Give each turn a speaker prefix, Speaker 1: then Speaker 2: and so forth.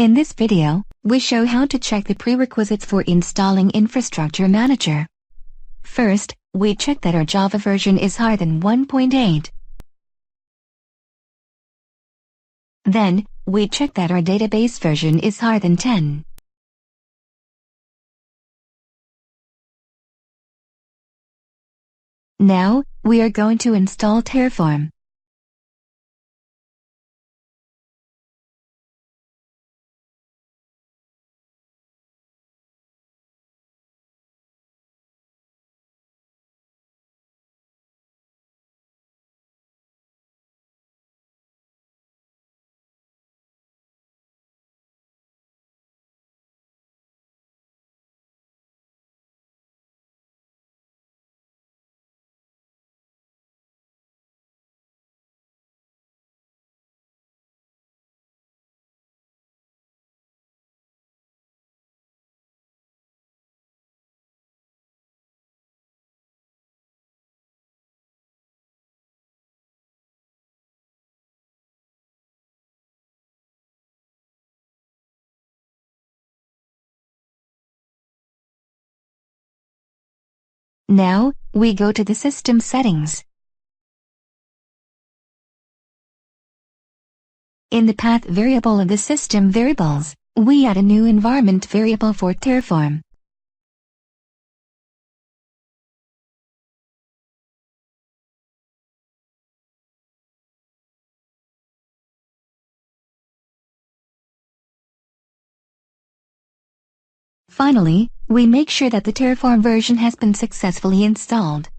Speaker 1: In this video, we show how to check the prerequisites for installing Infrastructure Manager. First, we check that our Java version is higher than 1.8. Then, we check that our database version is higher than 10. Now, we are going to install Terraform. Now, we go to the System Settings. In the path variable of the system variables, we add a new environment variable for Terraform. Finally, we make sure that the Terraform version has been successfully installed.